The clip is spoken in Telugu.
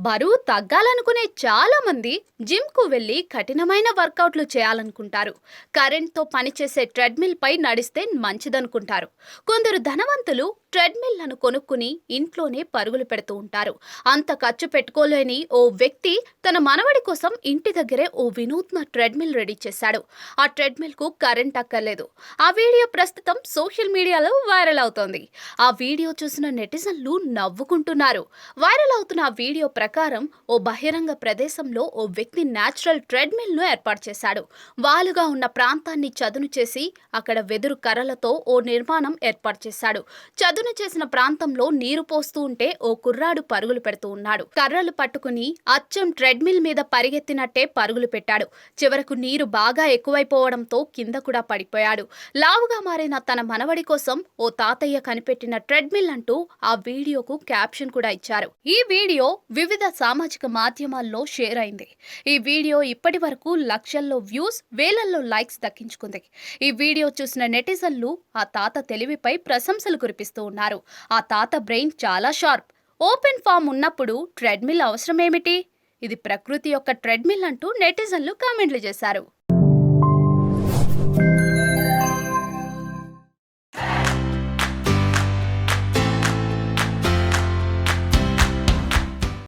బరువు తగ్గాలనుకునే చాలా మంది జిమ్కు వెళ్ళి కఠినమైన వర్కౌట్లు చేయాలనుకుంటారు. కరెంట్తో పనిచేసే ట్రెడ్మిల్ పై నడిస్తే మంచిదనుకుంటారు. కొందరు ధనవంతులు ట్రెడ్మిల్లను కొనుక్కుని ఇంట్లోనే పరుగులు పెడుతూ ఉంటారు. అంత ఖర్చు పెట్టుకోలేని ఓ వ్యక్తి తన మనవడి కోసం ఇంటి దగ్గరే ఓ వినూత్న ట్రెడ్మిల్ రెడీ చేశాడు. ఆ ట్రెడ్మిల్ కు కరెంట్ అక్కర్లేదు. ఆ వీడియో ప్రస్తుతం సోషల్ మీడియాలో వైరల్ అవుతోంది. ఆ వీడియో చూసిన నెటిజన్లు నవ్వుకుంటున్నారు. వైరల్ అవుతున్న ఆ వీడియో ప్రకారం ఓ బహిరంగ ప్రదేశంలో ఓ వ్యక్తి న్యాచురల్ ట్రెడ్మిల్ ను ఏర్పాటు చేశాడు. వాలుగా ఉన్న ప్రాంతాన్ని చదును చేసి అక్కడ వెదురు కర్రలతో ఓ నిర్మాణం ఏర్పాటు చేశాడు. చదును చేసిన ప్రాంతంలో నీరు పోస్తూ ఉంటే ఓ కుర్రాడు పరుగులు పెడుతూ ఉన్నాడు. కర్రలు పట్టుకుని అచ్చం ట్రెడ్మిల్ మీద పరిగెత్తినట్టే పరుగులు పెట్టాడు. చివరకు నీరు బాగా ఎక్కువైపోవడంతో కింద కూడా పడిపోయాడు. లావుగా మారిన తన మనవడి కోసం ఓ తాతయ్య కనిపెట్టిన ట్రెడ్మిల్ అంటూ ఆ వీడియోకు క్యాప్షన్ కూడా ఇచ్చారు. ఈ వీడియో వివిధ సామాజిక మాధ్యమాల్లో షేర్ అయింది. ఈ వీడియో ఇప్పటి వరకు లక్షల్లో వ్యూస్, వేలల్లో లైక్స్ దక్కించుకుంది. ఈ వీడియో చూసిన నెటిజన్లు ఆ తాత తెలివిపై ప్రశంసలు కురిపిస్తూ ఉన్నారు. ఆ తాత బ్రెయిన్ చాలా షార్ప్. ఓపెన్ ఫామ్ ఉన్నప్పుడు ట్రెడ్మిల్ అవసరమేమిటి? ఇది ప్రకృతి యొక్క ట్రెడ్మిల్ అంటూ నెటిజన్లు కామెంట్లు చేశారు.